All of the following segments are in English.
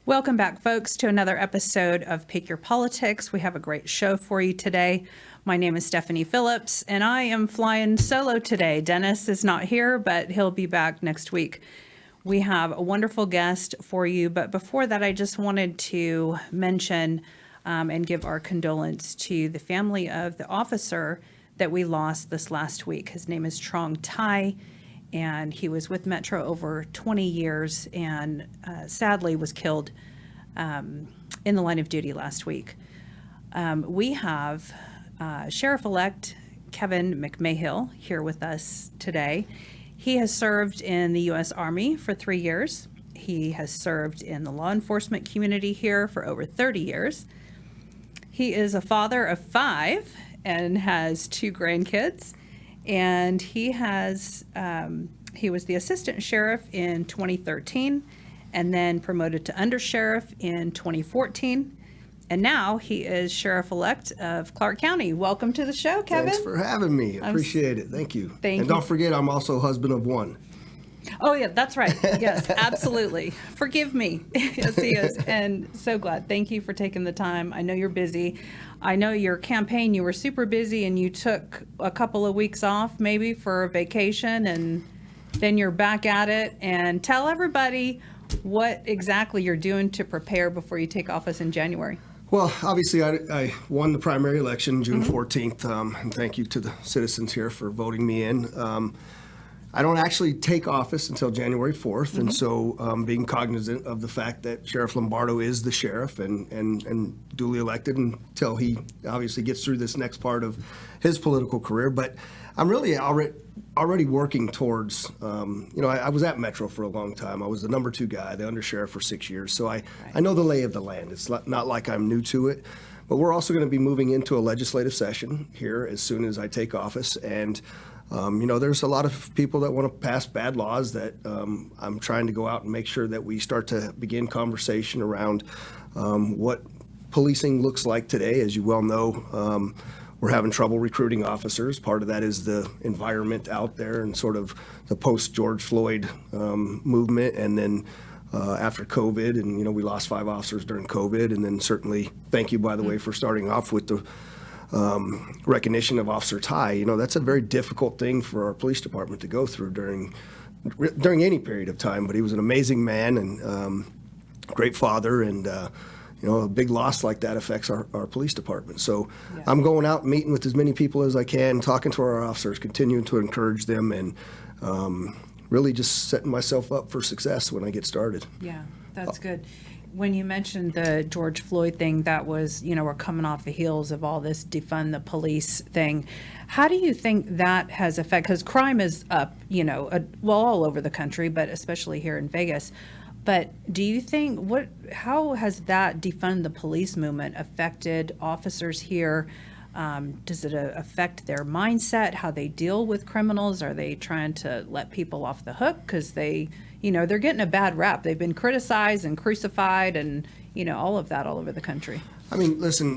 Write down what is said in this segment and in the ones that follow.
Welcome back, folks, to another episode of Pick Your Politics. We have a great show for you today. My name is Stephanie Phillips, and I am flying solo today. Dennis is not here, but he'll be back next week. We have a wonderful guest for you, but before that, I just wanted to mention and give our condolence to the family of the officer that we lost this last week. His name is Trong Tai, and he was with Metro over 20 years and sadly was killed in the line of duty last week. We have Sheriff-elect Kevin McMahill here with us today. He has served in the U.S. Army for 3 years. He has served in the law enforcement community here for over 30 years. He is a father of 5 and has 2 grandkids. And he was the assistant sheriff in 2013 and then promoted to undersheriff in 2014. And now he is sheriff-elect of Clark County. Welcome to the show, Kevin. Thanks for having me. Appreciate it. Thank you. Thank you. And don't forget, I'm also husband of 1. Oh, yeah, that's right. Yes, absolutely. Forgive me. Yes, he is. And so glad. Thank you for taking the time. I know you're busy. I know your campaign, you were super busy and you took a couple of weeks off maybe for a vacation, and then you're back at it. And tell everybody what exactly you're doing to prepare before you take office in January. Well, obviously, I won the primary election June 14th, and thank you to the citizens here for voting me in. I don't actually take office until January 4th, and so being cognizant of the fact that Sheriff Lombardo is the sheriff and duly elected until he obviously gets through this next part of his political career. But I'm really already working towards, I was at Metro for a long time. I was the number 2 guy, the undersheriff for 6 years, so I know the lay of the land. It's not like I'm new to it. But we're also going to be moving into a legislative session here as soon as I take office, and there's a lot of people that want to pass bad laws that I'm trying to go out and make sure that we start to begin conversation around what policing looks like today. As you well know, we're having trouble recruiting officers. Part of that is the environment out there and sort of the post-George Floyd movement, and then after COVID, and we lost 5 officers during COVID, and then certainly thank you, by the way, for starting off with the recognition of Officer Tai. That's a very difficult thing for our police department to go through during any period of time. But he was an amazing man and great father, and a big loss like that affects our police department. So I'm going out and meeting with as many people as I can, talking to our officers, continuing to encourage them, and really just setting myself up for success when I get started. Yeah, that's good. When you mentioned the George Floyd thing, that was, we're coming off the heels of all this defund the police thing. How do you think that has affected, because crime is up, all over the country, but especially here in Vegas. But do you think, how has that defund the police movement affected officers here? Does it affect their mindset, how they deal with criminals? Are they trying to let people off the hook because they're getting a bad rap? They've been criticized and crucified and, all of that all over the country. I mean, listen,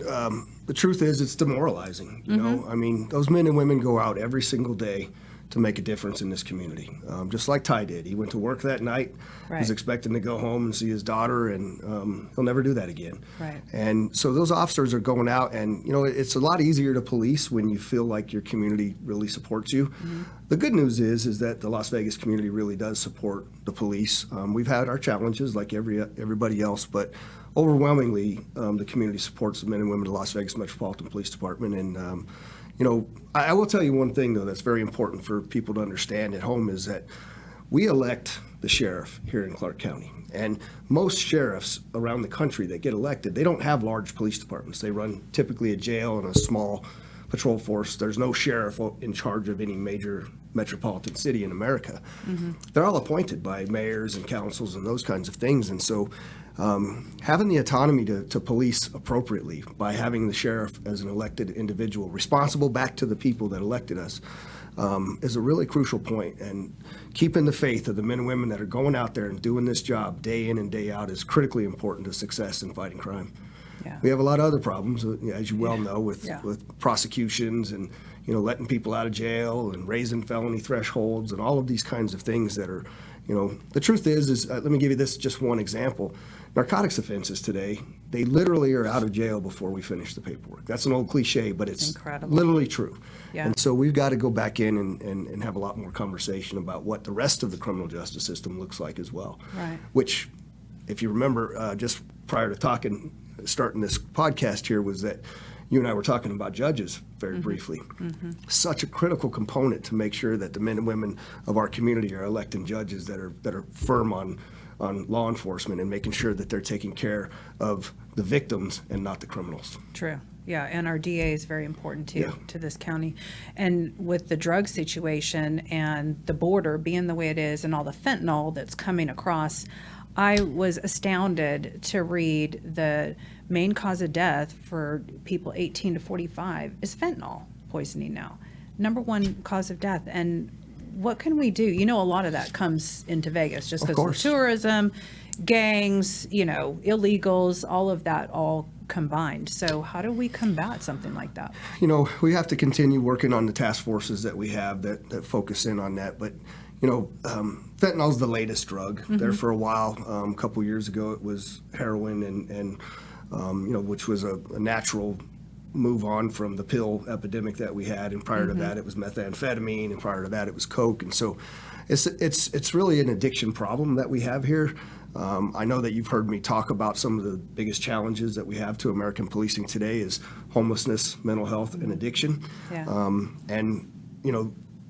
the truth is it's demoralizing. I mean, those men and women go out every single day to make a difference in this community, just like Ty did. He went to work that night. Right. He's expecting to go home and see his daughter, and he'll never do that again. Right. And so those officers are going out, and it's a lot easier to police when you feel like your community really supports you. Mm-hmm. The good news is that the Las Vegas community really does support the police. We've had our challenges like everybody else, but overwhelmingly the community supports the men and women of the Las Vegas Metropolitan Police Department. And I will tell you one thing, though, that's very important for people to understand at home is that we elect the sheriff here in Clark County. And most sheriffs around the country that get elected, they don't have large police departments. They run typically a jail and a small patrol force. There's no sheriff in charge of any major metropolitan city in America. Mm-hmm. They're all appointed by mayors and councils and those kinds of things. And so having the autonomy to police appropriately by having the sheriff as an elected individual responsible back to the people that elected us is a really crucial point. And keeping the faith of the men and women that are going out there and doing this job day in and day out is critically important to success in fighting crime. Yeah. We have a lot of other problems, as you well know, with prosecutions and letting people out of jail and raising felony thresholds and all of these kinds of things that are, the truth is let me give you this just one example. narcotics offenses today, they literally are out of jail before we finish the paperwork. That's an old cliche, but it's incredible. literally true. Yeah. And so we've got to go back in and have a lot more conversation about what the rest of the criminal justice system looks like as well. Right. Which, if you remember, just prior to starting this podcast here, was that you and I were talking about judges very briefly. Such a critical component to make sure that the men and women of our community are electing judges that are firm on law enforcement and making sure that they're taking care of the victims and not the criminals. True. Yeah, and our DA is very important too, Yeah. to this county. And with the drug situation and the border being the way it is and all the fentanyl that's coming across, I was astounded to read the main cause of death for people 18 to 45 is fentanyl poisoning now. Number one cause of death. And what can we do? You know, a lot of that comes into Vegas just Of because of course. tourism, gangs, illegals, all of that all combined. So how do we combat something like that? We have to continue working on the task forces that we have that focus in on that. But, fentanyl's the latest drug. There for a while, a couple years ago, it was heroin and which was a natural move on from the pill epidemic that we had. And prior to that, it was methamphetamine. And prior to that, it was coke. And so it's really an addiction problem that we have here. I know that you've heard me talk about some of the biggest challenges that we have to American policing today is homelessness, mental health, and addiction. Yeah.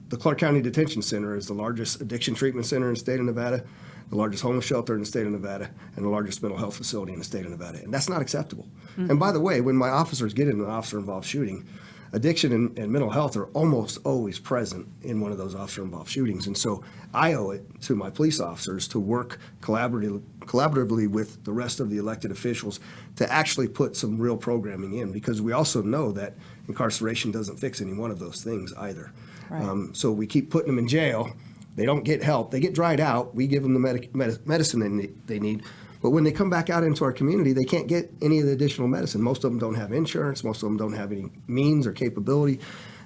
The Clark County Detention Center is the largest addiction treatment center in the state of Nevada, the largest homeless shelter in the state of Nevada, and the largest mental health facility in the state of Nevada. And that's not acceptable. And by the way, when my officers get in an officer-involved shooting, addiction and mental health are almost always present in one of those officer-involved shootings. And so I owe it to my police officers to work collaboratively with the rest of the elected officials to actually put some real programming in, because we also know that incarceration doesn't fix any one of those things either. Right. So we keep putting them in jail. They don't get help. They get dried out. We give them the medicine they need. But when they come back out into our community, they can't get any of the additional medicine. Most of them don't have insurance. Most of them don't have any means or capability.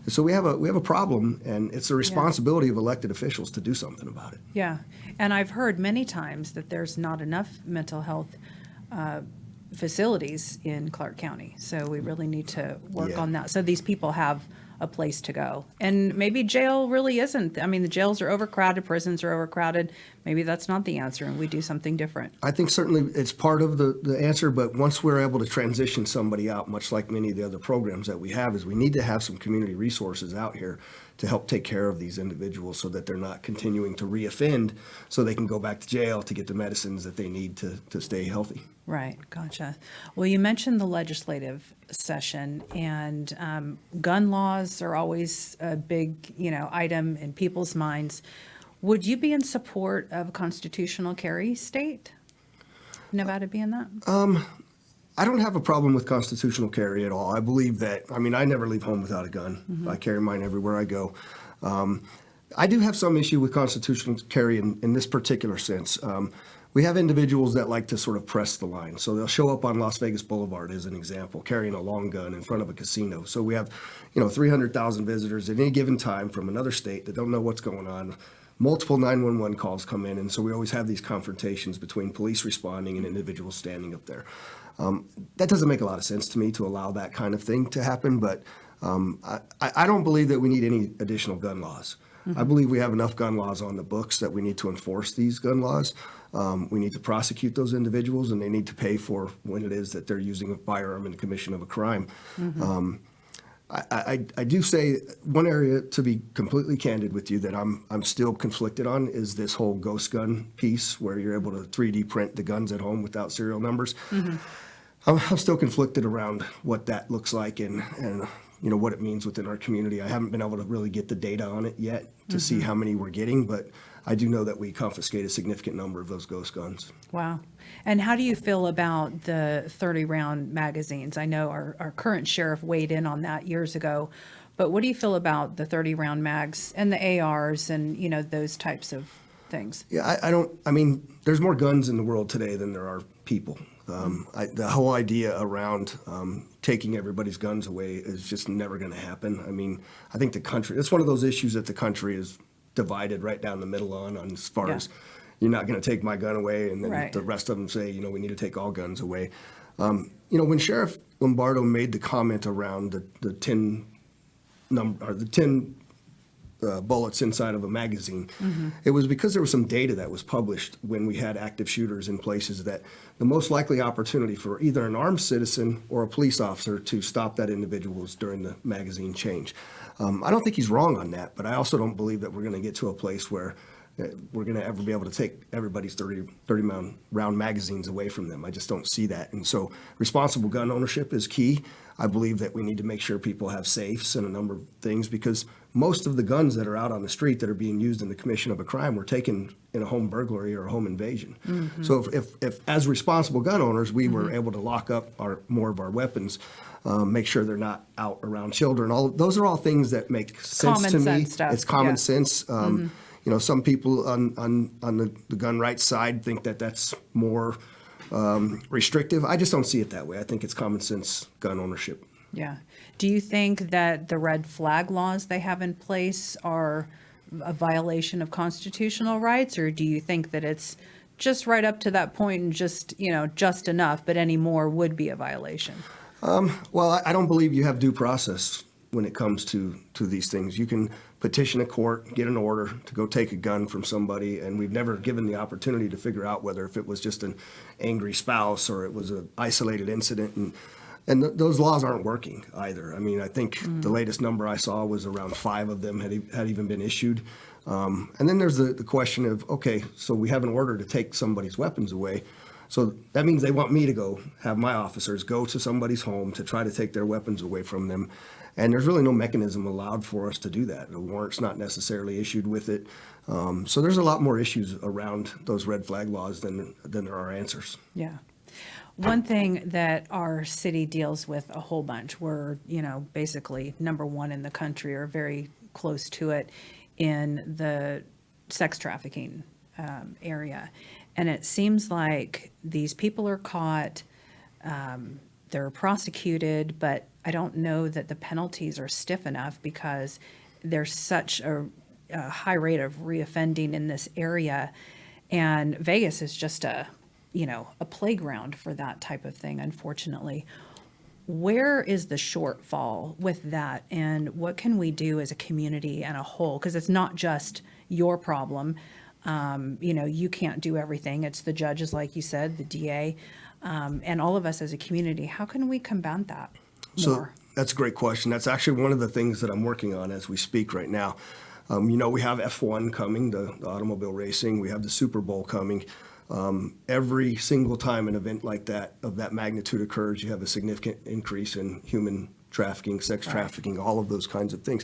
And so we have a problem, and it's the responsibility of elected officials to do something about it. Yeah, and I've heard many times that there's not enough mental health facilities in Clark County. So we really need to work on that. So these people have a place to go. And maybe jail really isn't. I mean, the jails are overcrowded, prisons are overcrowded. Maybe that's not the answer, and we do something different. I think certainly it's part of the answer, but once we're able to transition somebody out, much like many of the other programs that we have, is we need to have some community resources out here to help take care of these individuals so that they're not continuing to reoffend, so they can go back to jail to get the medicines that they need to stay healthy. Right, gotcha. Well, you mentioned the legislative session, and gun laws are always a big, item in people's minds. Would you be in support of a constitutional carry state? Nevada being that? I don't have a problem with constitutional carry at all. I believe that, I never leave home without a gun. I carry mine everywhere I go. I do have some issue with constitutional carry in this particular sense. We have individuals that like to sort of press the line. So they'll show up on Las Vegas Boulevard, as an example, carrying a long gun in front of a casino. So we have, 300,000 visitors at any given time from another state that don't know what's going on. Multiple 911 calls come in, and so we always have these confrontations between police responding and individuals standing up there. That doesn't make a lot of sense to me to allow that kind of thing to happen, but I don't believe that we need any additional gun laws. I believe we have enough gun laws on the books that we need to enforce these gun laws. We need to prosecute those individuals, and they need to pay for when it is that they're using a firearm in the commission of a crime. I do say one area, to be completely candid with you, that I'm still conflicted on is this whole ghost gun piece where you're able to 3D print the guns at home without serial numbers. I'm still conflicted around what that looks like and what it means within our community. I haven't been able to really get the data on it yet to see how many we're getting, but I do know that we confiscate a significant number of those ghost guns. Wow. And how do you feel about the 30-round magazines? I know our current sheriff weighed in on that years ago, but what do you feel about the 30-round mags and the ARs and, those types of things? Yeah, there's more guns in the world today than there are people. The whole idea around taking everybody's guns away is just never going to happen. I think the country, it's one of those issues that the country is divided right down the middle on as far as, you're not going to take my gun away. And then Right. the rest of them say, we need to take all guns away. When Sheriff Lombardo made the comment around the 10 bullets inside of a magazine, it was because there was some data that was published when we had active shooters in places that the most likely opportunity for either an armed citizen or a police officer to stop that individual was during the magazine change. I don't think he's wrong on that, but I also don't believe that we're going to get to a place where we're going to ever be able to take everybody's 30-round magazines away from them. I just don't see that. And so responsible gun ownership is key. I believe that we need to make sure people have safes and a number of things, because most of the guns that are out on the street that are being used in the commission of a crime were taken in a home burglary or a home invasion. So if as responsible gun owners, we were able to lock up more of our weapons, make sure they're not out around children, those are all things that make sense Common to me. sense stuff, It's common yeah. sense. Some people on the gun rights side think that that's more restrictive. I just don't see it that way. I think it's common sense gun ownership. Yeah. Do you think that the red flag laws they have in place are a violation of constitutional rights, or do you think that it's just right up to that point and just enough, but any more would be a violation? Well, I don't believe you have due process when it comes to these things. You can petition a court, get an order to go take a gun from somebody, and we've never given the opportunity to figure out whether if it was just an angry spouse or it was an isolated incident. And those laws aren't working either. I mean, I think the latest number I saw was around 5 of them had even been issued. And then there's the question of, okay, so we have an order to take somebody's weapons away. So that means they want me to go have my officers go to somebody's home to try to take their weapons away from them. And there's really no mechanism allowed for us to do that. The warrant's not necessarily issued with it. So there's a lot more issues around those red flag laws than there are answers. Yeah. One thing that our city deals with a whole bunch, we're, basically number one in the country or very close to it in the sex trafficking area. And it seems like these people are caught, they're prosecuted, but I don't know that the penalties are stiff enough because there's such a high rate of reoffending in this area. And Vegas is just a playground for that type of thing, unfortunately. Where is the shortfall with that, and what can we do as a community and a whole? Because it's not just your problem. You can't do everything. It's the judges, like you said, the DA, and all of us as a community. How can we combat that more? So that's a great question. That's actually one of the things that I'm working on as we speak right now. We have F1 coming, the automobile racing. We have the Super Bowl coming. Every single time an event like that, of that magnitude occurs, you have a significant increase in human trafficking, sex trafficking, all of those kinds of things.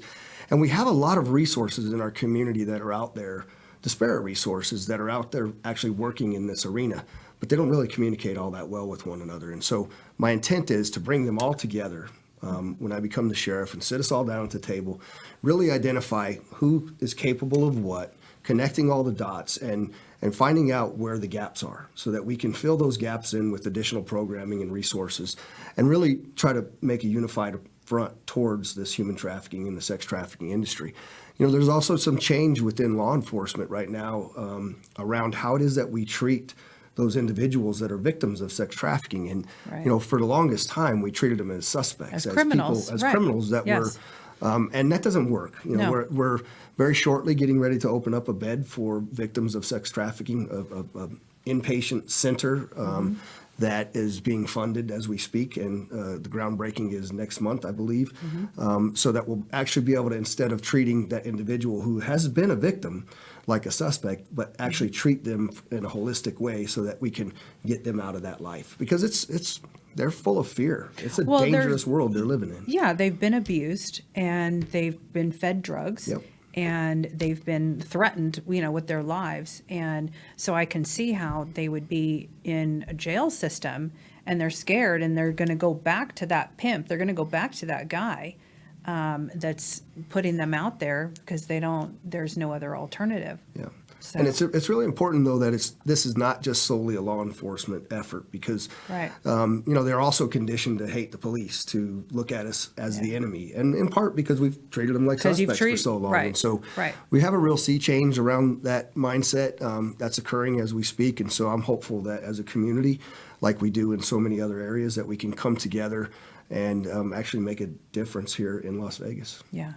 And we have a lot of resources in our community that are out there, disparate resources that are out there actually working in this arena, but they don't really communicate all that well with one another. And so my intent is to bring them all together when I become the sheriff and sit us all down at the table, really identify who is capable of what, connecting all the dots and finding out where the gaps are so that we can fill those gaps in with additional programming and resources and really try to make a unified front towards this human trafficking and the sex trafficking industry. There's also some change within law enforcement right now around how it is that we treat those individuals that are victims of sex trafficking. And, Right. For the longest time, we treated them as suspects, As criminals, people, as right. criminals that Yes. were, and that doesn't work. No. We're very shortly getting ready to open up a bed for victims of sex trafficking, a inpatient center that is being funded as we speak, and the groundbreaking is next month, I believe. So that we'll actually be able to, instead of treating that individual who has been a victim like a suspect, but actually treat them in a holistic way so that we can get them out of that life, because they're full of fear. It's a dangerous world they're living in. Yeah, they've been abused and they've been fed drugs. Yep. And they've been threatened, with their lives. And so I can see how they would be in a jail system and they're scared and they're going to go back to that pimp. They're going to go back to that guy that's putting them out there because there's no other alternative. Yeah. So, And it's really important, though, that this is not just solely a law enforcement effort because, right. they're also conditioned to hate the police, to look at us as the enemy, and in part because we've treated them like suspects for so long. right, And so right. we have a real sea change around that mindset that's occurring as we speak. And so I'm hopeful that as a community, like we do in so many other areas, that we can come together and actually make a difference here in Las Vegas. Yeah.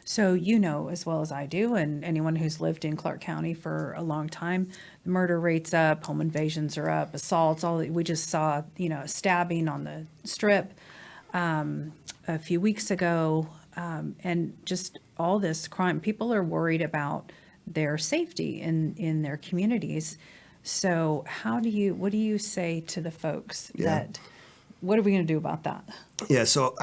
So you know as well as I do, and anyone who's lived in Clark County for a long time, the murder rate's up, home invasions are up, assaults. We just saw, a stabbing on the Strip a few weeks ago, and just all this crime. People are worried about their safety in their communities. So what do you say to the folks that? What are we going to do about that? Yeah, so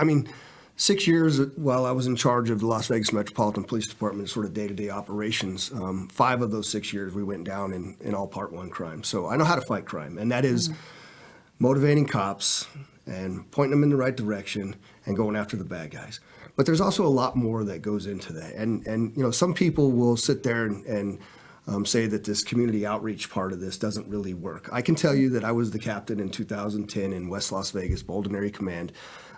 6 years while I was in charge of the Las Vegas Metropolitan Police Department, sort of day-to-day operations, 5 of those 6 years we went down in all Part 1 crime. So I know how to fight crime, and that is motivating cops and pointing them in the right direction and going after the bad guys. But there's also a lot more that goes into that. And some people will sit there and say that this community outreach part of this doesn't really work. I can tell you that I was the captain in 2010 in West Las Vegas, Bolden Area Command.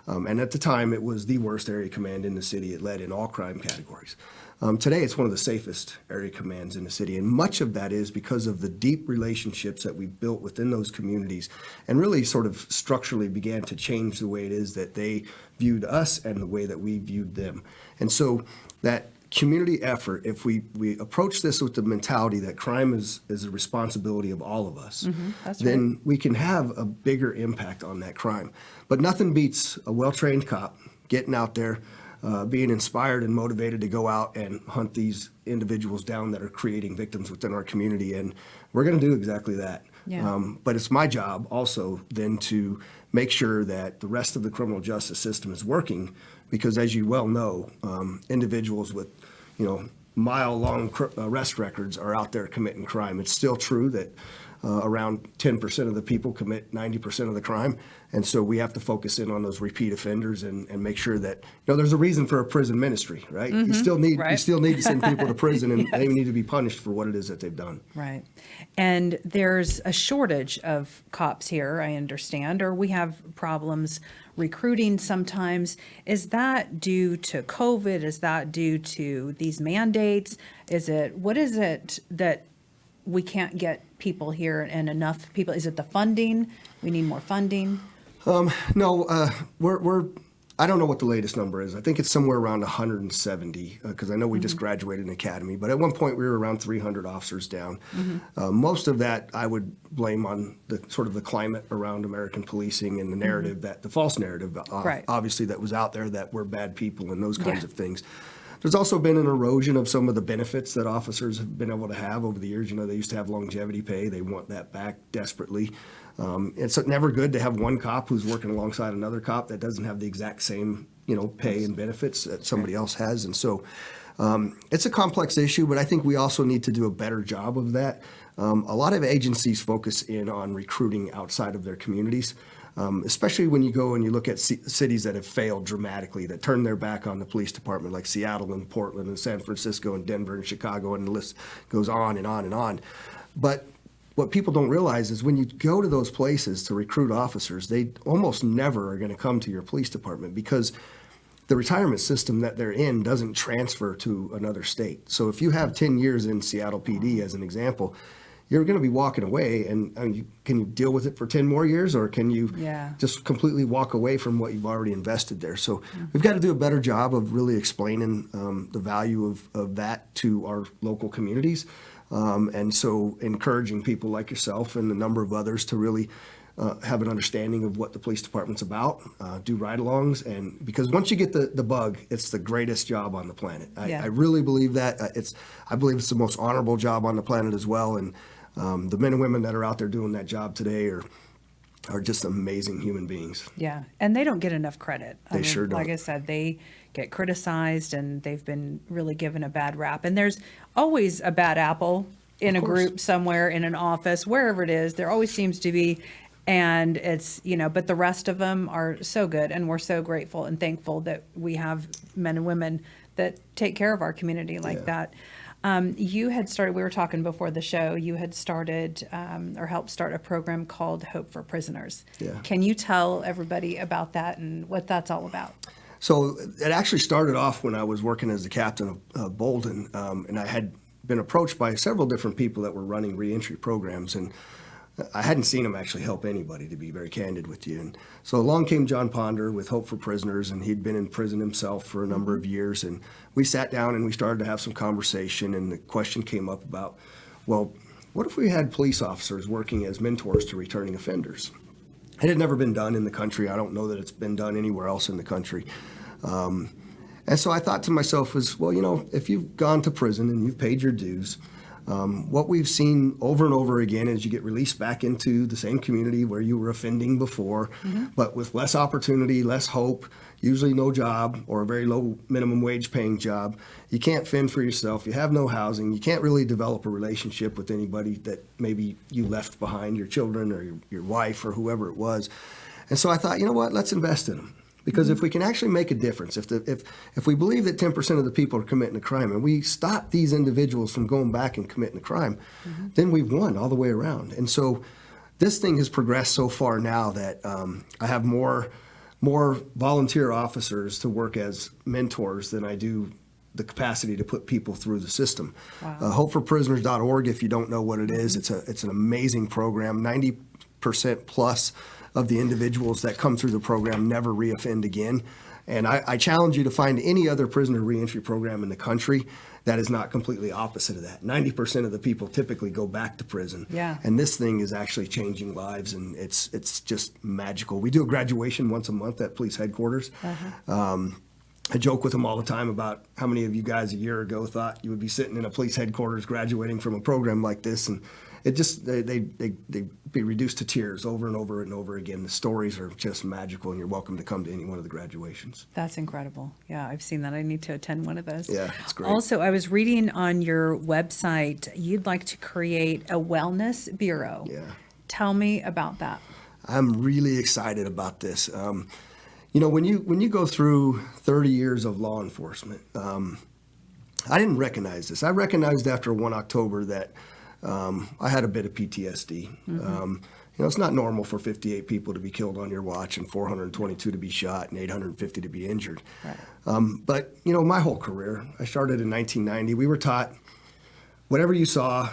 And at the time, it was the worst area command in the city. It led in all crime categories. Today, it's one of the safest area commands in the city. And much of that is because of the deep relationships that we built within those communities and really sort of structurally began to change the way it is that they viewed us and the way that we viewed them. And so that community effort, if we approach this with the mentality that crime is a responsibility of all of us, then we can have a bigger impact on that crime. But nothing beats a well-trained cop getting out there, being inspired and motivated to go out and hunt these individuals down that are creating victims within our community. And we're going to do exactly that. Yeah. But it's my job also then to make sure that the rest of the criminal justice system is working, because as you well know, individuals with mile-long arrest records are out there committing crime. It's still true that around 10% of the people commit 90% of the crime, and so we have to focus in on those repeat offenders and make sure that there's a reason for a prison ministry, right? You still need to send people to prison, and they need to be punished for what it is that they've done. Right. And there's a shortage of cops here, I understand, or we have problems recruiting sometimes. Is that due to COVID? Is that due to these mandates? What is it that we can't get people here and enough people? Is it the funding? We need more funding? No, I don't know what the latest number is. I think it's somewhere around 170, because I know we just graduated an academy. But at one point, we were around 300 officers down. Most of that I would blame on the sort of the climate around American policing and the narrative, the false narrative, obviously, that was out there, that we're bad people and those kinds of things. There's also been an erosion of some of the benefits that officers have been able to have over the years. They used to have longevity pay. They want that back desperately. It's never good to have one cop who's working alongside another cop that doesn't have the exact same, pay and benefits that somebody else has. And so it's a complex issue, but I think we also need to do a better job of that. A lot of agencies focus in on recruiting outside of their communities. Especially when you go and you look at cities that have failed dramatically, that turned their back on the police department, like Seattle and Portland and San Francisco and Denver and Chicago, and the list goes on and on and on. But what people don't realize is when you go to those places to recruit officers, they almost never are going to come to your police department, because the retirement system that they're in doesn't transfer to another state. So if you have 10 years in Seattle PD, as an example, you're going to be walking away, and can you deal with it for 10 more years, or can you just completely walk away from what you've already invested there? So we've got to do a better job of really explaining the value of that to our local communities, and so encouraging people like yourself and a number of others to really have an understanding of what the police department's about, do ride-alongs, and because once you get the bug, it's the greatest job on the planet. I really believe that. I believe it's the most honorable job on the planet as well, and the men and women that are out there doing that job today are just amazing human beings. Yeah, and they don't get enough credit. They sure don't. Like I said, they get criticized, and they've been really given a bad rap. And there's always a bad apple in a group somewhere, in an office, wherever it is. There always seems to be. And it's, but the rest of them are so good. And we're so grateful and thankful that we have men and women that take care of our community like that. You had started, we were talking before the show, you had started or helped start a program called Hope for Prisoners. Yeah. Can you tell everybody about that and what that's all about? So it actually started off when I was working as the captain of Bolden, and I had been approached by several different people that were running reentry programs, and I hadn't seen them actually help anybody, to be very candid with you. And so along came John Ponder with Hope for Prisoners, and he'd been in prison himself for a number of years. And we sat down and we started to have some conversation, and the question came up about, well, what if we had police officers working as mentors to returning offenders? It had never been done in the country. I don't know that it's been done anywhere else in the country. And so I thought to myself was, well, you know, if you've gone to prison and you've paid your dues, what we've seen over and over again is you get released back into the same community where you were offending before, but with less opportunity, less hope, usually no job or a very low minimum wage paying job. You can't fend for yourself. You have no housing. You can't really develop a relationship with anybody that maybe you left behind, your children or your wife or whoever it was. And so I thought, you know what, let's invest in them. Because if we can actually make a difference, if we believe that 10% of the people are committing a crime and we stop these individuals from going back and committing a crime, then we've won all the way around. And so this thing has progressed so far now that I have more volunteer officers to work as mentors than I do the capacity to put people through the system. Wow. HopeForPrisoners.org, if you don't know what it is, it's an amazing program. 90% plus of the individuals that come through the program never reoffend again. And I challenge you to find any other prisoner reentry program in the country that is not completely opposite of that. 90% of the people typically go back to prison. Yeah. And this thing is actually changing lives, and it's just magical. We do a graduation once a month at police headquarters. I joke with them all the time about how many of you guys a year ago thought you would be sitting in a police headquarters graduating from a program like this, and it just they be reduced to tears over and over and over again. The stories are just magical, and you're welcome to come to any one of the graduations. That's incredible. Yeah, I've seen that. I need to attend one of those. Yeah, it's great. Also, I was reading on your website, you'd like to create a wellness bureau. Yeah. Tell me about that. I'm really excited about this. You know, when you go through 30 years of law enforcement, I didn't recognize this. I recognized after 1 October that I had a bit of PTSD. You know, it's not normal for 58 people to be killed on your watch and 422 to be shot and 850 to be injured. Right. But, you know, my whole career, I started in 1990. We were taught, whatever you saw,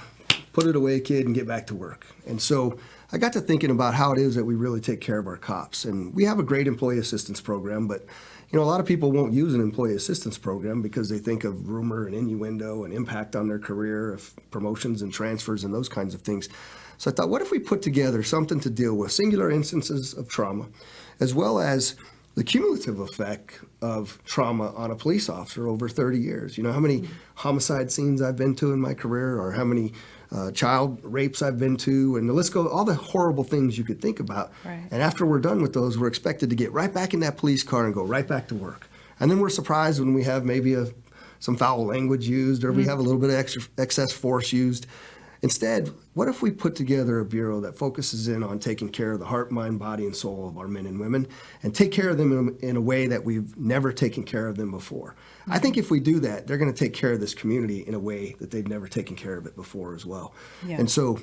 put it away, kid, and get back to work. And so I got to thinking about how it is that we really take care of our cops. And we have a great employee assistance program, but you know, a lot of people won't use an employee assistance program because they think of rumor and innuendo and impact on their career, of promotions and transfers and those kinds of things. So I thought, what if we put together something to deal with singular instances of trauma, as well as the cumulative effect of trauma on a police officer over 30 years. You know, how many homicide scenes I've been to in my career, or how many child rapes I've been to, and the list goes, all the horrible things you could think about. Right. And after we're done with those, we're expected to get right back in that police car and go right back to work. And then we're surprised when we have maybe some foul language used, or we have a little bit of excess force used. Instead, what if we put together a bureau that focuses in on taking care of the heart, mind, body, and soul of our men and women, and take care of them in a way that we've never taken care of them before? I think if we do that, they're going to take care of this community in a way that they've never taken care of it before as well. Yeah. And so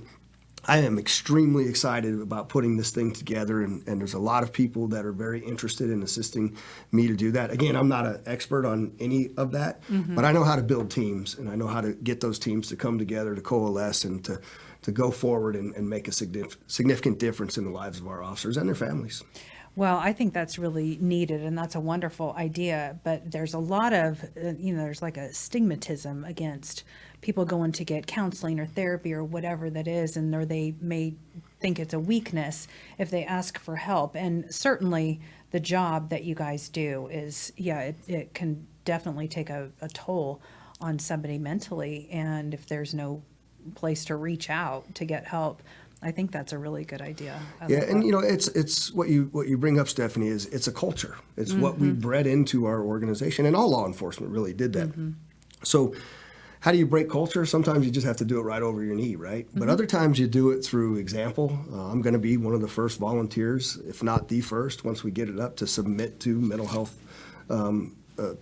I am extremely excited about putting this thing together, and there's a lot of people that are very interested in assisting me to do that. Again, I'm not an expert on any of that, but I know how to build teams, and I know how to get those teams to come together, to coalesce, and to go forward and make a significant difference in the lives of our officers and their families. Well, I think that's really needed, and that's a wonderful idea. But there's a lot of, there's like a stigmatism against people going to get counseling or therapy or whatever that is, and or they may think it's a weakness if they ask for help. And certainly the job that you guys do is, it can definitely take a toll on somebody mentally. And if there's no place to reach out to get help, I think that's a really good idea. And it's what you bring up, Stephanie, is it's a culture. It's what we bred into our organization, and all law enforcement really did that. So how do you break culture? Sometimes you just have to do it right over your knee, right? But other times you do it through example. I'm going to be one of the first volunteers, if not the first, once we get it up, to submit to mental health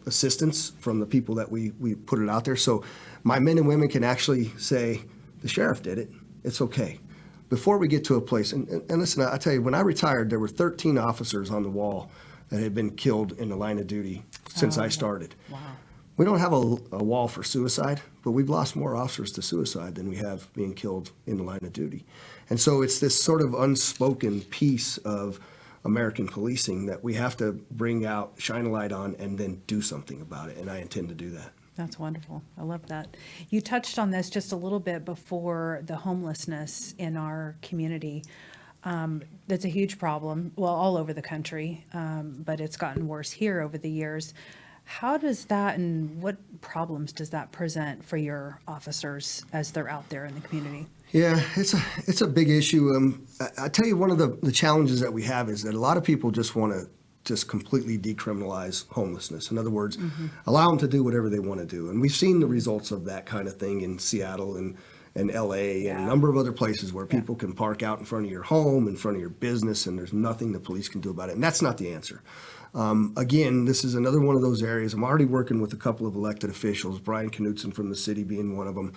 assistance from the people that we put it out there. So my men and women can actually say, the sheriff did it, it's okay. Before we get to a place, and listen, I tell you, when I retired, there were 13 officers on the wall that had been killed in the line of duty since I started. Wow. We don't have a wall for suicide, but we've lost more officers to suicide than we have being killed in the line of duty. And so it's this sort of unspoken piece of American policing that we have to bring out, shine a light on, and then do something about it. And I intend to do that. That's wonderful. I love that. You touched on this just a little bit before, the homelessness in our community. That's a huge problem, well, all over the country, but it's gotten worse here over the years. How does that, and what problems does that present for your officers as they're out there in the community? Yeah, it's a big issue. I tell you, one of the challenges that we have is that a lot of people just want to just completely decriminalize homelessness. In other words, allow them to do whatever they want to do. And we've seen the results of that kind of thing in Seattle and LA and a number of other places where people can park out in front of your home, in front of your business, and there's nothing the police can do about it. And that's not the answer. Again, this is another one of those areas. I'm already working with a couple of elected officials, Brian Knutson from the city being one of them,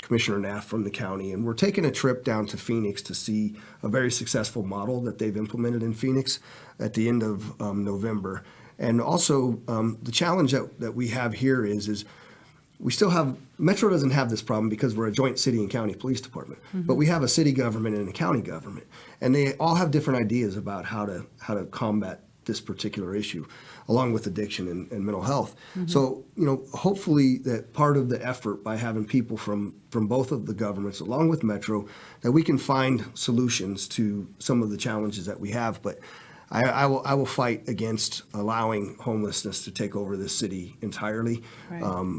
Commissioner Naff from the county, and we're taking a trip down to Phoenix to see a very successful model that they've implemented in Phoenix at the end of November. And also, the challenge that we have here is we still have, Metro doesn't have this problem because we're a joint city and county police department, but we have a city government and a county government, and they all have different ideas about how to combat this particular issue, along with addiction and mental health. So, hopefully that part of the effort by having people from both of the governments, along with Metro, that we can find solutions to some of the challenges that we have. But I will fight against allowing homelessness to take over this city entirely,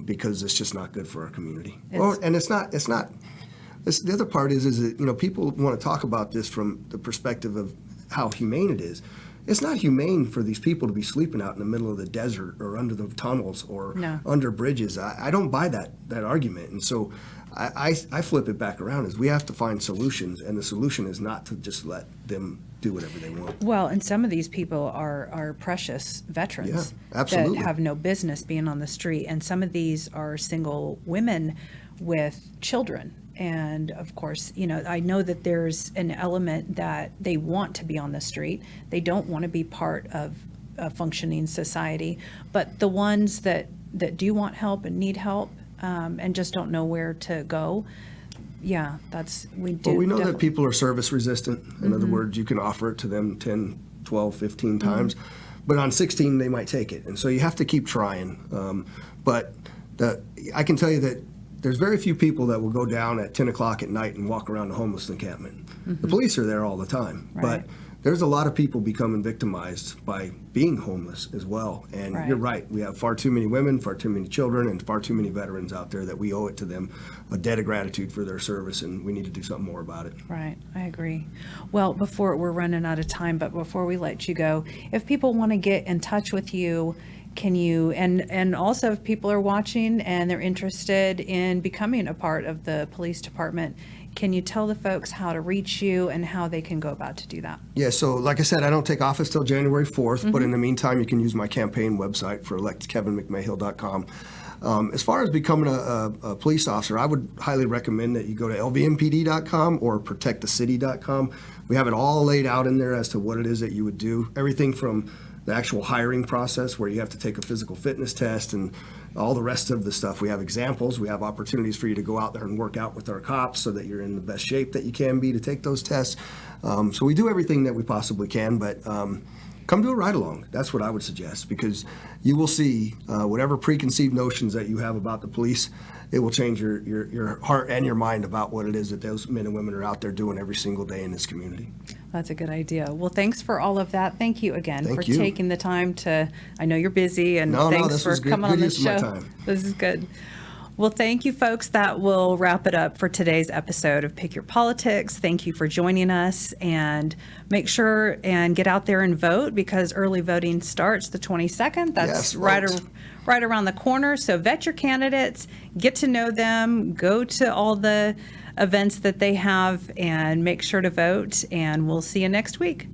because it's just not good for our community. And it's not. The other part is that people want to talk about this from the perspective of how humane it is. It's not humane for these people to be sleeping out in the middle of the desert or under the tunnels or under bridges. I don't buy that argument. And so I flip it back around as we have to find solutions, and the solution is not to just let them do whatever they want. Well, and some of these people are precious veterans that have no business being on the street. And some of these are single women with children. And of course, I know that there's an element that they want to be on the street. They don't want to be part of a functioning society. But the ones that do want help and need help, and just don't know where to go, we do. Well, we know that people are service resistant. In other words, you can offer it to them 10, 12, 15 times, but on 16 they might take it. And so you have to keep trying. But I can tell you that there's very few people that will go down at 10 o'clock at night and walk around the homeless encampment. The police are there all the time, but there's a lot of people becoming victimized by being homeless as well. And you're right, we have far too many women, far too many children, and far too many veterans out there that we owe it to them, a debt of gratitude for their service, and we need to do something more about it. Right, I agree. Well, we're running out of time, but before we let you go, if people want to get in touch with you, can you, and also if people are watching and they're interested in becoming a part of the police department, can you tell the folks how to reach you and how they can go about to do that? Yeah, so like I said, I don't take office till January 4th, but in the meantime, you can use my campaign website for electkevinmcmahill.com. As far as becoming a police officer, I would highly recommend that you go to lvmpd.com or protectthecity.com. We have it all laid out in there as to what it is that you would do. Everything from the actual hiring process, where you have to take a physical fitness test and all the rest of the stuff. We have examples. We have opportunities for you to go out there and work out with our cops so that you're in the best shape that you can be to take those tests. So we do everything that we possibly can, but come do a ride-along. That's what I would suggest, because you will see whatever preconceived notions that you have about the police, it will change your heart and your mind about what it is that those men and women are out there doing every single day in this community. That's a good idea. Well, thanks for all of that. Thank you again for taking the time to, I know you're busy, and thanks for coming on the show. This is good. Well, thank you, folks. That will wrap it up for today's episode of Pick Your Politics. Thank you for joining us, and make sure and get out there and vote, because early voting starts the 22nd. That's right around the corner. So vet your candidates, get to know them, go to all the events that they have, and make sure to vote. And we'll see you next week.